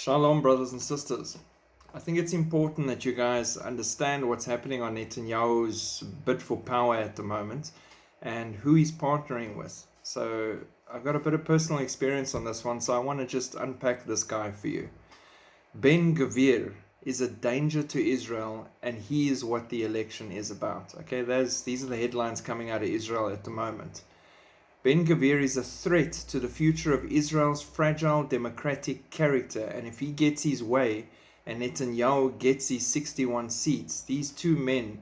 Shalom, brothers and sisters. I think it's important that you guys understand what's happening on Netanyahu's bid for power at the moment and who he's partnering with. So I've got a bit of personal experience on this one, so I want to just unpack this guy for you. Ben-Gvir is a danger to Israel, and he is what the election is about. Okay, these are the headlines coming out of Israel at the moment. Ben-Gvir is a threat to the future of Israel's fragile democratic character, and if he gets his way and Netanyahu gets his 61 seats, these two men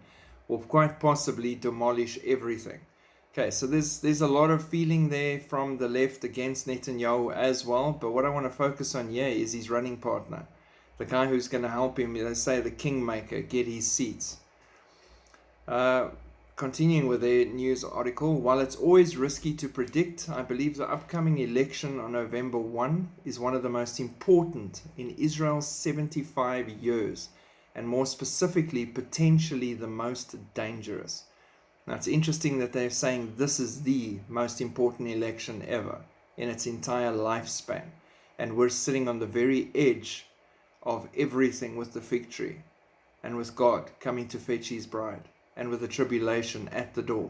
will quite possibly demolish everything. Okay, so there's a lot of feeling there from the left against Netanyahu as well, but what I want to focus on here is his running partner, the guy who's going to help him, let's say the kingmaker, get his seats. Continuing with their news article, while it's always risky to predict, I believe the upcoming election on November 1 is one of the most important in Israel's 75 years, and more specifically, potentially the most dangerous. Now, it's interesting that they're saying this is the most important election ever in its entire lifespan, and we're sitting on the very edge of everything with the fig tree and with God coming to fetch his bride, and with the tribulation at the door.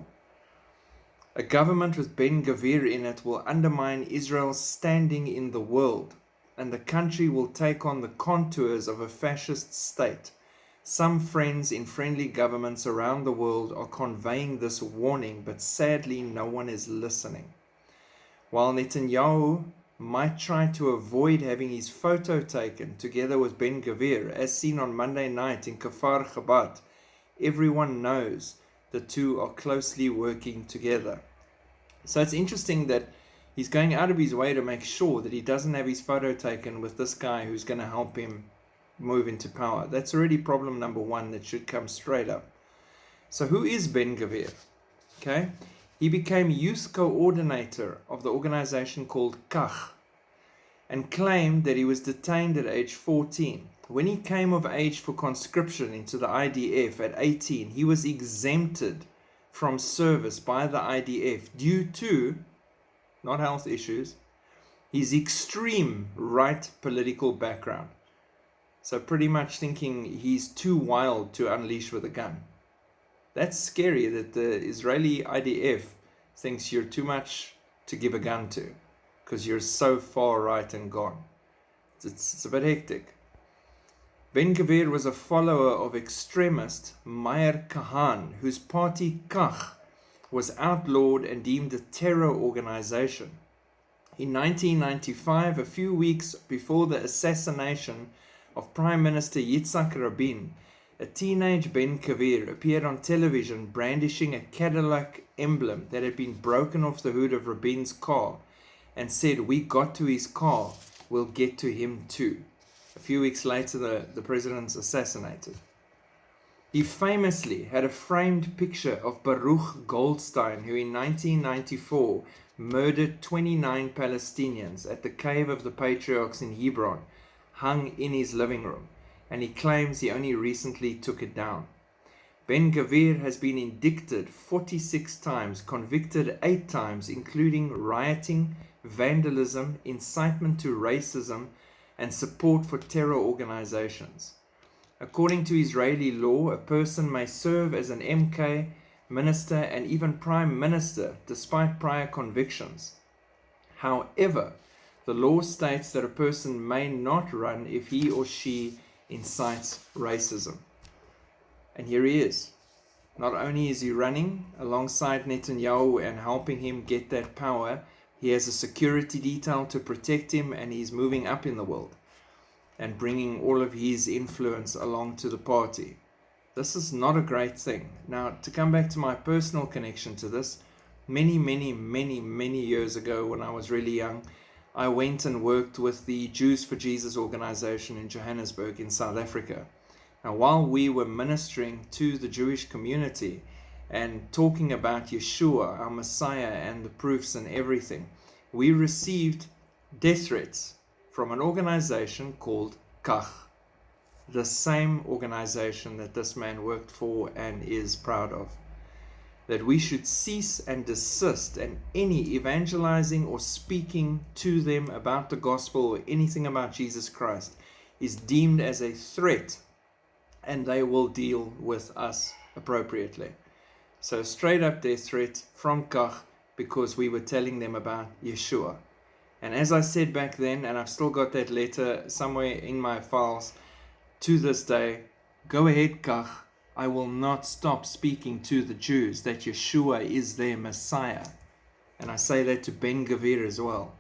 A government with Ben-Gvir in it will undermine Israel's standing in the world, and the country will take on the contours of a fascist state. Some friends in friendly governments around the world are conveying this warning, but sadly no one is listening. While Netanyahu might try to avoid having his photo taken together with Ben-Gvir, as seen on Monday night in Kfar Chabad, everyone knows the two are closely working together. So it's interesting that he's going out of his way to make sure that he doesn't have his photo taken with this guy who's going to help him move into power. That's already problem number one that should come straight up. So who is Ben-Gvir? Okay, he became youth coordinator of the organization called Kach and claimed that he was detained at age 14. When he came of age for conscription into the IDF at 18, he was exempted from service by the IDF due to, not health issues, his extreme right political background. So pretty much thinking he's too wild to unleash with a gun. That's scary that the Israeli IDF thinks you're too much to give a gun to because you're so far right and gone. It's a bit hectic. Ben-Gvir was a follower of extremist Meir Kahan, whose party Kach was outlawed and deemed a terror organization. In 1995, a few weeks before the assassination of Prime Minister Yitzhak Rabin, a teenage Ben-Gvir appeared on television brandishing a Cadillac emblem that had been broken off the hood of Rabin's car and said, "We got to his car, we'll get to him too." A few weeks later, the president's assassinated. He famously had a framed picture of Baruch Goldstein, who in 1994 murdered 29 Palestinians at the Cave of the Patriarchs in Hebron, hung in his living room, and he claims he only recently took it down. Ben-Gvir has been indicted 46 times, convicted 8 times, including rioting, vandalism, incitement to racism, and support for terror organizations. According to Israeli law, a person may serve as an MK, minister, and even prime minister despite prior convictions. However, the law states that a person may not run if he or she incites racism. And here he is. Not only is he running alongside Netanyahu and helping him get that power, he has a security detail to protect him, and he's moving up in the world and bringing all of his influence along to the party. This is not a great thing. Now, to come back to my personal connection to this, many years ago when I was really young, I went and worked with the Jews for Jesus organization in Johannesburg in South Africa. Now, while we were ministering to the Jewish community and talking about Yeshua, our Messiah, and the proofs and everything, we received death threats from an organization called Kach, the same organization that this man worked for and is proud of. that we should cease and desist and any evangelizing or speaking to them about the gospel or anything about Jesus Christ is deemed as a threat, and they will deal with us appropriately. So straight up death threat from Kach, because we were telling them about Yeshua. And as I said back then, and I've still got that letter somewhere in my files to this day, go ahead, Kach. I will not stop speaking to the Jews that Yeshua is their Messiah. And I say that to Ben-Gvir as well.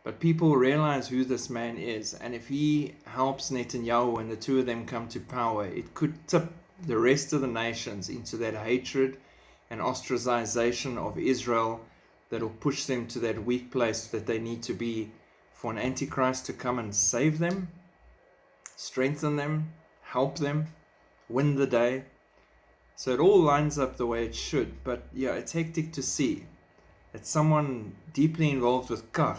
But people realize who this man is, and if he helps Netanyahu and the two of them come to power, it could tip the rest of the nations into that hatred and ostracization of Israel that will push them to that weak place that they need to be for an Antichrist to come and save them, strengthen them, help them, win the day. So it all lines up the way it should. But yeah, it's hectic to see that someone deeply involved with Kach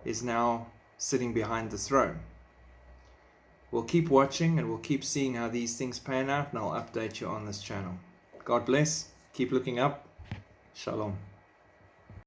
is now sitting behind the throne. We'll keep watching and we'll keep seeing how these things pan out, and I'll update you on this channel. God bless. Keep looking up. Shalom.